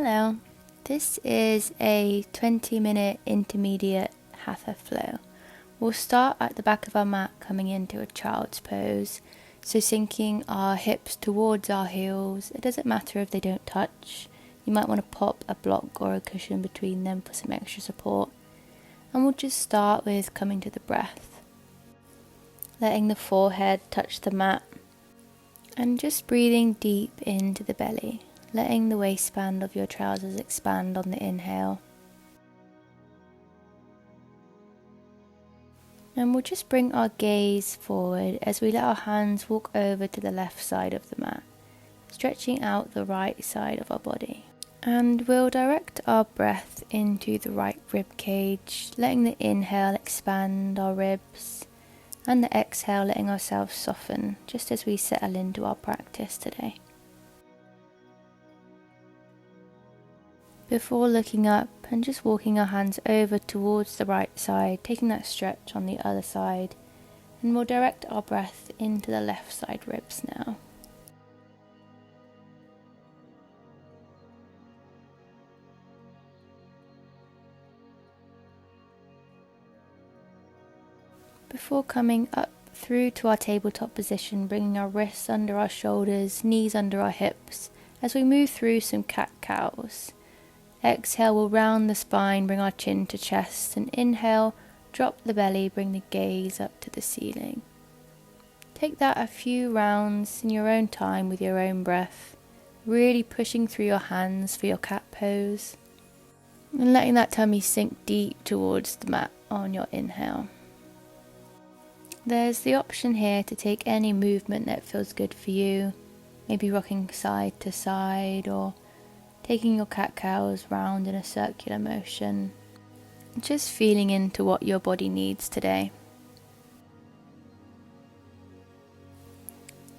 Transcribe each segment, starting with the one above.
Hello, this is a 20-minute intermediate hatha flow. We'll start at the back of our mat coming into a child's pose, so sinking our hips towards our heels. It doesn't matter if they don't touch. You might want to pop a block or a cushion between them for some extra support. And we'll just start with coming to the breath, letting the forehead touch the mat and just breathing deep into the belly. Letting the waistband of your trousers expand on the inhale. And we'll just bring our gaze forward as we let our hands walk over to the left side of the mat, stretching out the right side of our body. And we'll direct our breath into the right rib cage, letting the inhale expand our ribs, and the exhale letting ourselves soften just as we settle into our practice today. Before looking up and just walking our hands over towards the right side, taking that stretch on the other side, and we'll direct our breath into the left side ribs now. Before coming up through to our tabletop position, bringing our wrists under our shoulders, knees under our hips, as we move through some cat-cows. Exhale, we'll round the spine, bring our chin to chest, and inhale, drop the belly, bring the gaze up to the ceiling. Take that a few rounds in your own time with your own breath, really pushing through your hands for your cat pose, and letting that tummy sink deep towards the mat on your inhale. There's the option here to take any movement that feels good for you, maybe rocking side to side or taking your cat-cows round in a circular motion, just feeling into what your body needs today.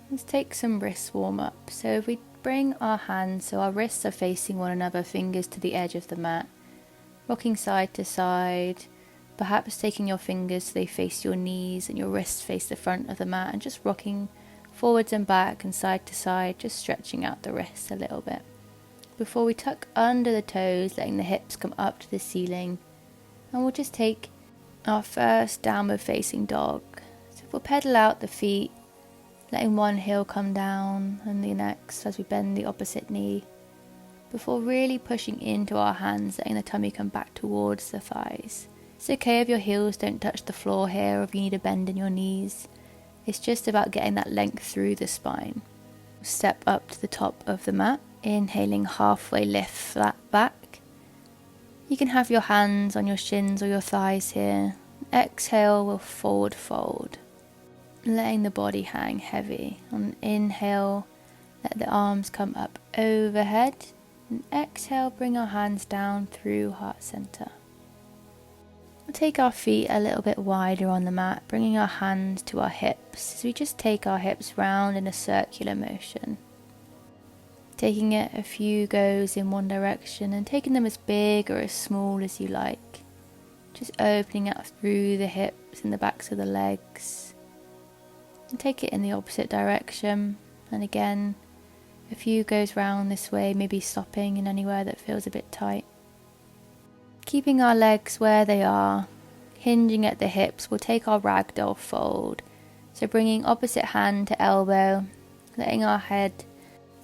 Let's take some wrist warm-up. So if we bring our hands so our wrists are facing one another, fingers to the edge of the mat, rocking side to side, perhaps taking your fingers so they face your knees and your wrists face the front of the mat, and just rocking forwards and back and side to side, just stretching out the wrists a little bit. Before we tuck under the toes, letting the hips come up to the ceiling, and we'll just take our first downward facing dog. So we'll pedal out the feet, letting one heel come down and the next as we bend the opposite knee, before really pushing into our hands, letting the tummy come back towards the thighs. It's okay if your heels don't touch the floor here or if you need a bend in your knees. It's just about getting that length through the spine. Step up to the top of the mat. Inhaling, halfway lift, flat back. You can have your hands on your shins or your thighs here. Exhale, we'll forward fold, letting the body hang heavy. On inhale, let the arms come up overhead. And exhale, bring our hands down through heart center. We'll take our feet a little bit wider on the mat, bringing our hands to our hips as we just take our hips round in a circular motion. Taking it a few goes in one direction and taking them as big or as small as you like. Just opening out through the hips and the backs of the legs. And take it in the opposite direction. And again, a few goes round this way, maybe stopping in anywhere that feels a bit tight. Keeping our legs where they are, hinging at the hips, we'll take our ragdoll fold. So bringing opposite hand to elbow, letting our head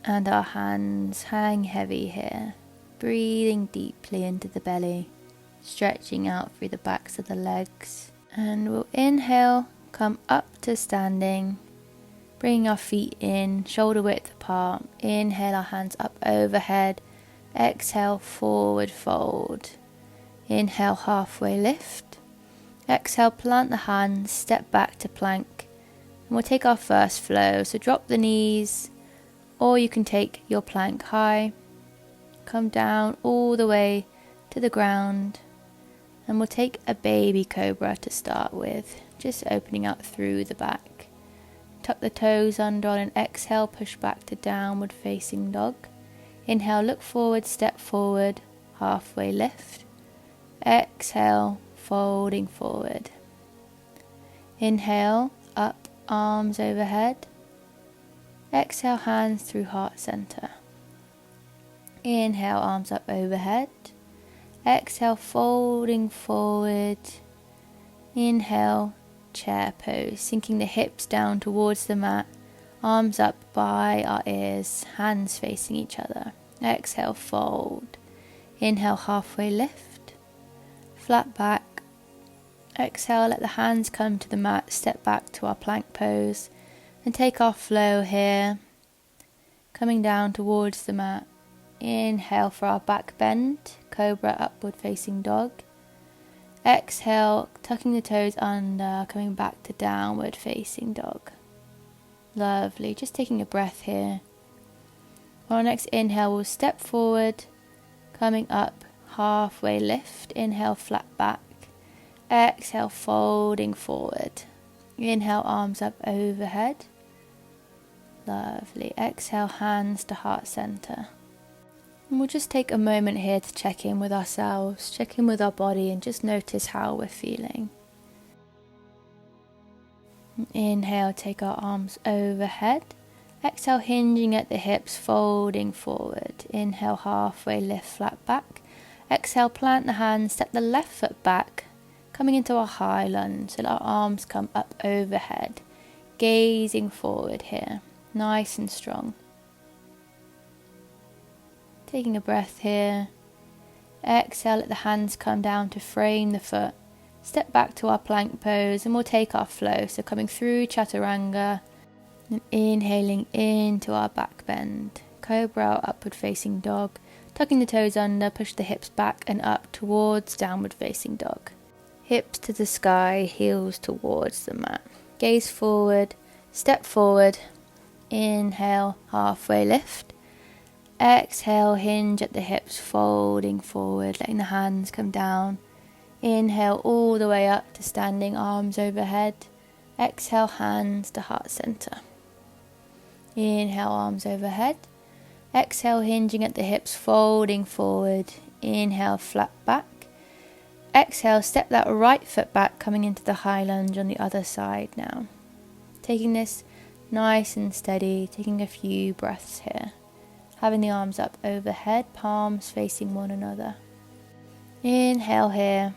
and our hands hang heavy here, breathing deeply into the belly, stretching out through the backs of the legs. And we'll inhale, come up to standing, bringing our feet in, shoulder width apart. Inhale, our hands up overhead. Exhale, forward fold. Inhale, halfway lift. Exhale, plant the hands, step back to plank. And we'll take our first flow, so drop the knees, or you can take your plank high, come down all the way to the ground, and we'll take a baby cobra to start with, just opening up through the back. Tuck the toes under on an exhale, push back to downward facing dog. Inhale, look forward, step forward, halfway lift. Exhale, folding forward. Inhale, up, arms overhead. Exhale, hands through heart center. Inhale, arms up overhead. Exhale, folding forward. Inhale, chair pose, sinking the hips down towards the mat. Arms up by our ears, hands facing each other. Exhale, fold. Inhale, halfway lift. Flat back. Exhale, let the hands come to the mat. Step back to our plank pose. And take our flow here. Coming down towards the mat. Inhale for our back bend. Cobra, upward facing dog. Exhale, tucking the toes under, coming back to downward facing dog. Lovely, just taking a breath here. On our next inhale, we'll step forward, coming up, halfway lift. Inhale, flat back. Exhale, folding forward. Inhale, arms up overhead. Lovely. Exhale, hands to heart center. And we'll just take a moment here to check in with ourselves, check in with our body, and just notice how we're feeling. Inhale, take our arms overhead. Exhale, hinging at the hips, folding forward. Inhale, halfway lift, flat back. Exhale, plant the hands, step the left foot back, coming into a high lunge, so our arms come up overhead, gazing forward here, nice and strong. Taking a breath here. Exhale, let the hands come down to frame the foot. Step back to our plank pose and we'll take our flow. So coming through chaturanga and inhaling into our back bend. Cobra, upward facing dog. Tucking the toes under, push the hips back and up towards downward facing dog. Hips to the sky, heels towards the mat. Gaze forward, step forward. Inhale, halfway lift. Exhale, hinge at the hips, folding forward, letting the hands come down. Inhale all the way up to standing, arms overhead. Exhale, hands to heart center. Inhale, arms overhead. Exhale, hinging at the hips, folding forward. Inhale, flat back. Exhale, step that right foot back, coming into the high lunge on the other side now. Taking this nice and steady, taking a few breaths here. Having the arms up overhead, palms facing one another. Inhale here.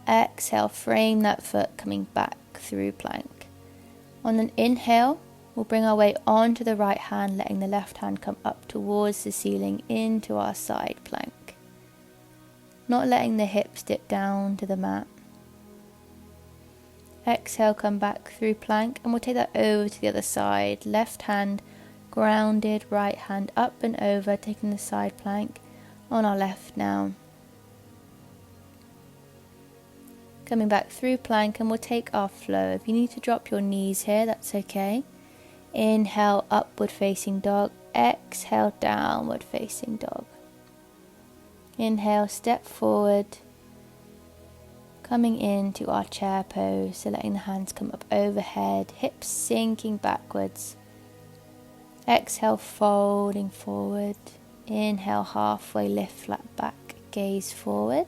Exhale, frame that foot coming back through plank. On an inhale, we'll bring our weight onto the right hand, letting the left hand come up towards the ceiling into our side plank. Not letting the hips dip down to the mat. Exhale, come back through plank, and we'll take that over to the other side. Left hand grounded, right hand up and over, taking the side plank on our left now. Coming back through plank, and we'll take our flow. If you need to drop your knees here, that's okay. Inhale, upward facing dog. Exhale, downward facing dog. Inhale, step forward. Coming into our chair pose, so letting the hands come up overhead, hips sinking backwards. Exhale, folding forward. Inhale, halfway lift, flat back, gaze forward.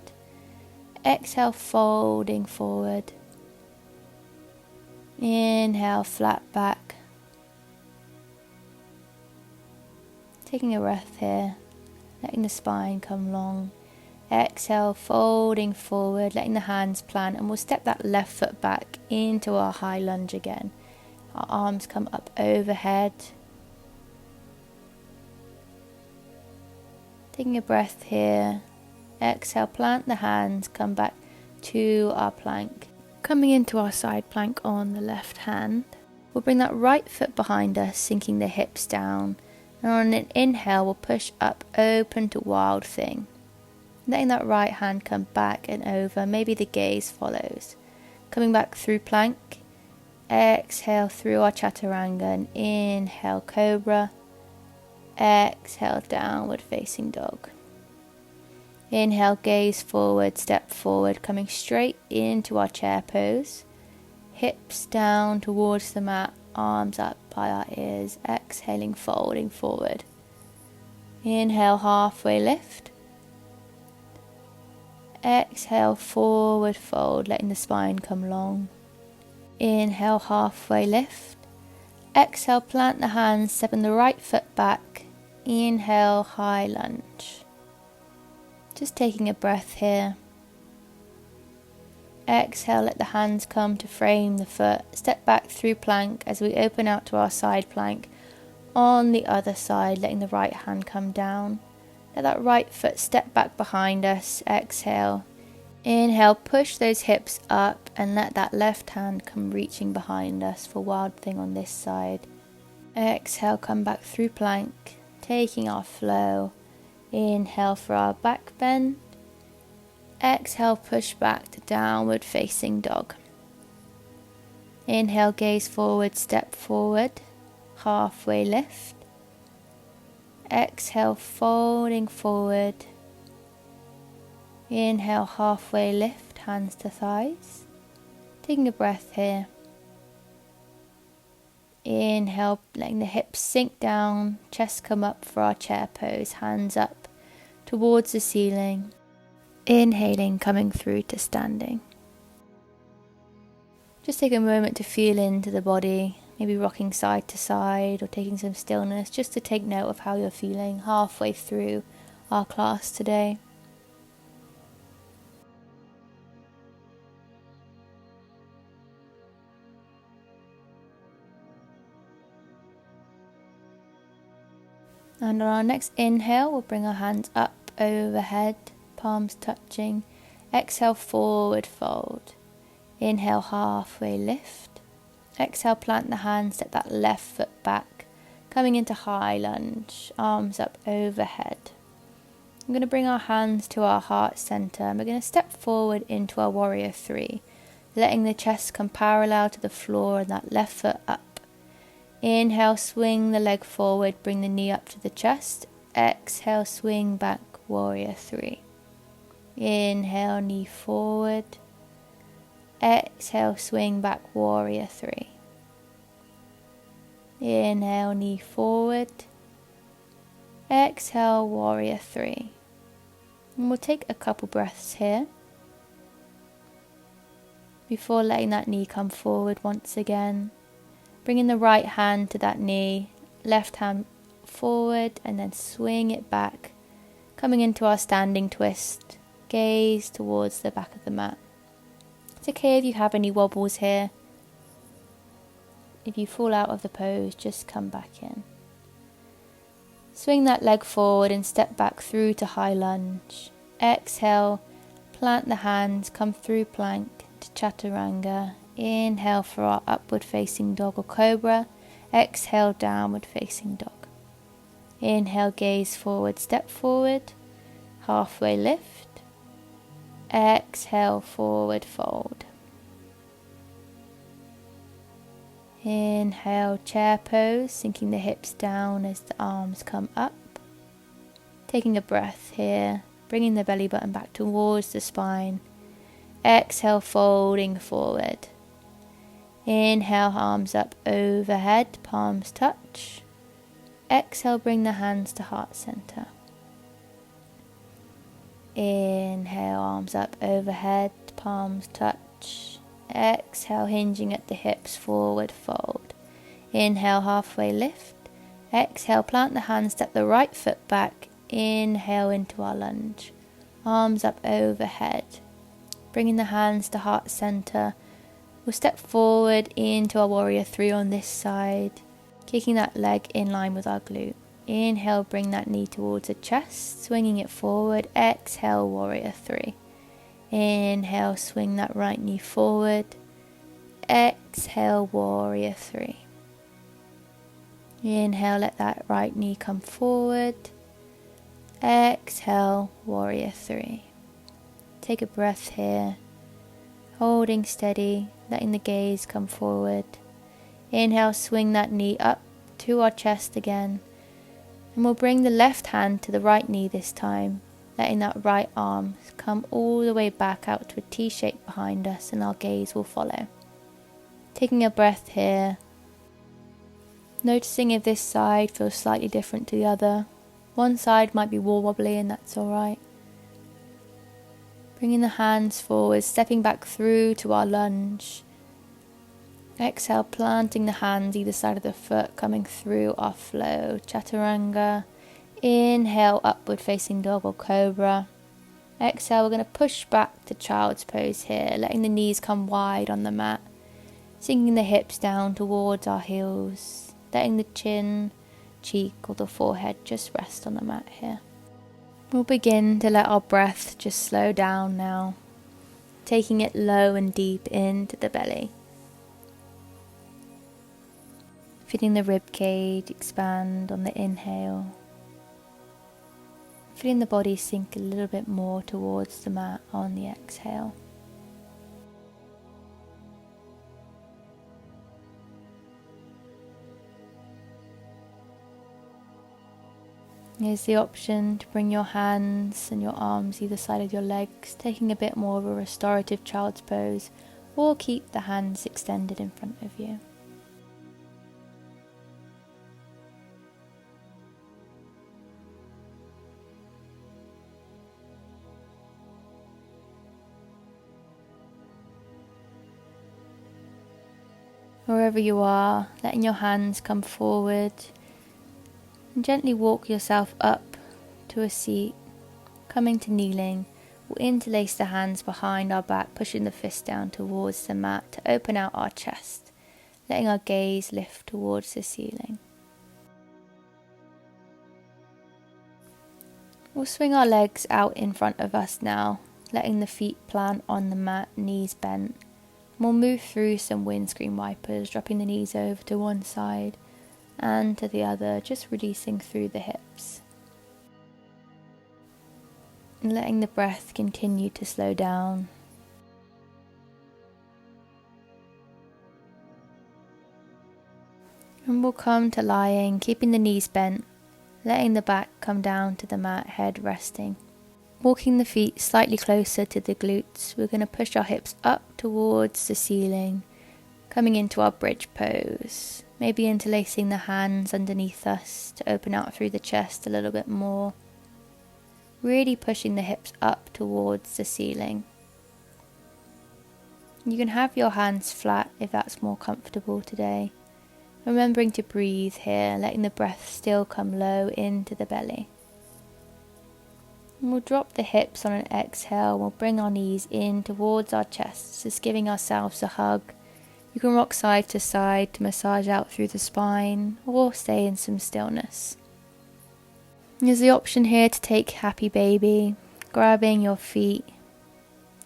Exhale, folding forward. Inhale, flat back. Taking a breath here, letting the spine come long. Exhale, folding forward, letting the hands plant, and we'll step that left foot back into our high lunge again. Our arms come up overhead. Taking a breath here. Exhale, plant the hands, come back to our plank. Coming into our side plank on the left hand. We'll bring that right foot behind us, sinking the hips down. And on an inhale, we'll push up, open to wild thing. Letting that right hand come back and over, maybe the gaze follows. Coming back through plank. Exhale through our chaturanga and inhale, cobra. Exhale, downward facing dog. Inhale, gaze forward, step forward, coming straight into our chair pose. Hips down towards the mat, arms up by our ears. Exhaling, folding forward. Inhale, halfway lift. Exhale, forward fold, letting the spine come long. Inhale, halfway lift. Exhale, plant the hands, stepping the right foot back. Inhale, high lunge. Just taking a breath here. Exhale, let the hands come to frame the foot. Step back through plank as we open out to our side plank. On the other side, letting the right hand come down. Let that right foot step back behind us. Exhale. Inhale, push those hips up and let that left hand come reaching behind us for Wild Thing on this side. Exhale, come back through plank, taking our flow. Inhale for our back bend. Exhale, push back to downward facing dog. Inhale, gaze forward, step forward, halfway lift. Exhale, folding forward. Inhale, halfway lift, hands to thighs. Taking a breath here. Inhale, letting the hips sink down, chest come up for our chair pose, hands up towards the ceiling. Inhaling, coming through to standing. Just take a moment to feel into the body, maybe rocking side to side or taking some stillness, just to take note of how you're feeling halfway through our class today. And on our next inhale, we'll bring our hands up overhead, palms touching. Exhale, forward fold. Inhale, halfway lift. Exhale, plant the hands, step that left foot back, coming into high lunge, arms up overhead. I'm going to bring our hands to our heart center and we're going to step forward into our warrior three, letting the chest come parallel to the floor and that left foot up. Inhale, swing the leg forward, bring the knee up to the chest. Exhale, swing back, warrior three. Inhale, knee forward. Exhale, swing back, warrior three. Inhale, knee forward. Exhale, warrior three. And we'll take a couple breaths here before letting that knee come forward once again. Bringing the right hand to that knee, left hand forward and then swing it back. Coming into our standing twist, gaze towards the back of the mat. It's okay if you have any wobbles here. If you fall out of the pose, just come back in. Swing that leg forward and step back through to high lunge. Exhale, plant the hands, come through plank to chaturanga. Inhale for our upward facing dog or cobra. Exhale, downward facing dog. Inhale, gaze forward, step forward. Halfway lift. Exhale, forward fold. Inhale, chair pose, sinking the hips down as the arms come up. Taking a breath here, bringing the belly button back towards the spine. Exhale, folding forward. Inhale, arms up overhead, palms touch. Exhale, bring the hands to heart center. Inhale, arms up overhead, palms touch. Exhale, hinging at the hips, forward fold. Inhale, halfway lift. Exhale, plant the hands, step the right foot back. Inhale into our lunge. Arms up overhead. Bringing the hands to heart center. We'll step forward into our warrior three on this side, kicking that leg in line with our glute. Inhale, bring that knee towards the chest, swinging it forward. Exhale, warrior three. Inhale, swing that right knee forward. Exhale, warrior three. Inhale, let that right knee come forward. Exhale, warrior three. Take a breath here, holding steady, letting the gaze come forward. Inhale, swing that knee up to our chest again. And we'll bring the left hand to the right knee this time, letting that right arm come all the way back out to a T shape behind us, and our gaze will follow. Taking a breath here, noticing if this side feels slightly different to the other. One side might be more wobbly and that's alright. Bringing the hands forward, stepping back through to our lunge. Exhale, planting the hands either side of the foot, coming through our flow. Chaturanga. Inhale, upward facing dog or cobra. Exhale, we're going to push back to child's pose here, letting the knees come wide on the mat, sinking the hips down towards our heels, letting the chin, cheek or the forehead just rest on the mat here. We'll begin to let our breath just slow down now, taking it low and deep into the belly. Feeling the rib cage expand on the inhale. Feeling the body sink a little bit more towards the mat on the exhale. Here's the option to bring your hands and your arms either side of your legs, taking a bit more of a restorative child's pose, or keep the hands extended in front of you. Wherever you are, letting your hands come forward and gently walk yourself up to a seat, coming to kneeling. We'll interlace the hands behind our back, pushing the fist down towards the mat to open out our chest, letting our gaze lift towards the ceiling. We'll swing our legs out in front of us now, letting the feet plant on the mat, knees bent. We'll move through some windscreen wipers, dropping the knees over to one side and to the other, just releasing through the hips. And letting the breath continue to slow down. And we'll come to lying, keeping the knees bent, letting the back come down to the mat, head resting. Walking the feet slightly closer to the glutes, we're going to push our hips up towards the ceiling, coming into our bridge pose. Maybe interlacing the hands underneath us to open out through the chest a little bit more. Really pushing the hips up towards the ceiling. You can have your hands flat if that's more comfortable today. Remembering to breathe here, letting the breath still come low into the belly. And we'll drop the hips on an exhale. We'll bring our knees in towards our chests, just giving ourselves a hug. You can rock side to side to massage out through the spine, or stay in some stillness. There's the option here to take happy baby, grabbing your feet,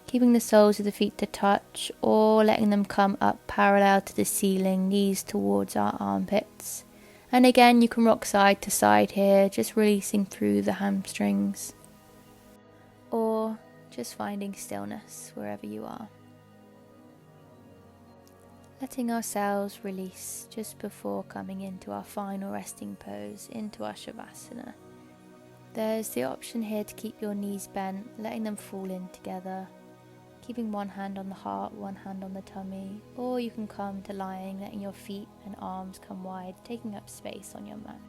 keeping the soles of the feet to touch, or letting them come up parallel to the ceiling, knees towards our armpits. And again, you can rock side to side here, just releasing through the hamstrings. Or just finding stillness wherever you are. Letting ourselves release just before coming into our final resting pose, into our Shavasana. There's the option here to keep your knees bent, letting them fall in together, keeping one hand on the heart, one hand on the tummy, or you can come to lying, letting your feet and arms come wide, taking up space on your mat.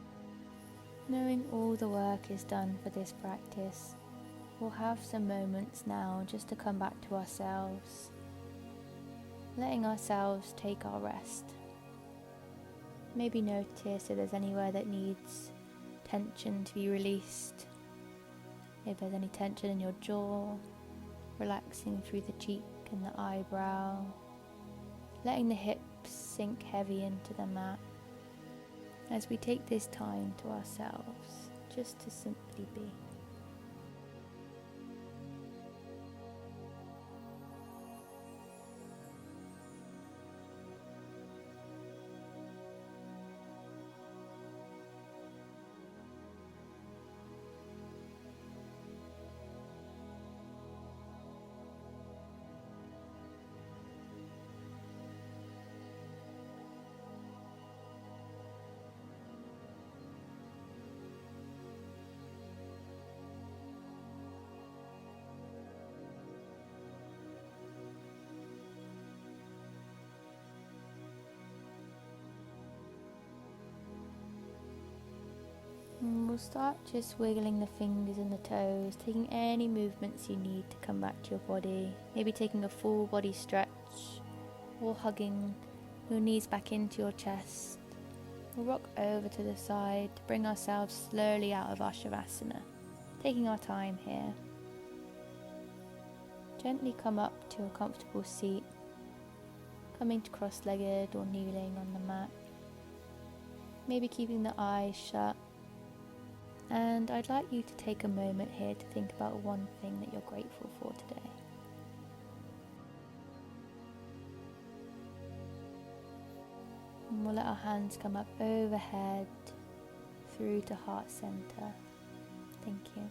Knowing all the work is done for this practice, we'll have some moments now just to come back to ourselves, letting ourselves take our rest. Maybe notice if there's anywhere that needs tension to be released. If there's any tension in your jaw, relaxing through the cheek and the eyebrow, letting the hips sink heavy into the mat as we take this time to ourselves, just to simply be. And we'll start just wiggling the fingers and the toes, taking any movements you need to come back to your body. Maybe taking a full body stretch or hugging your knees back into your chest. We'll rock over to the side to bring ourselves slowly out of our Shavasana, taking our time here. Gently come up to a comfortable seat, coming to cross-legged or kneeling on the mat, maybe keeping the eyes shut. And I'd like you to take a moment here to think about one thing that you're grateful for today. And we'll let our hands come up overhead through to heart center. Thank you.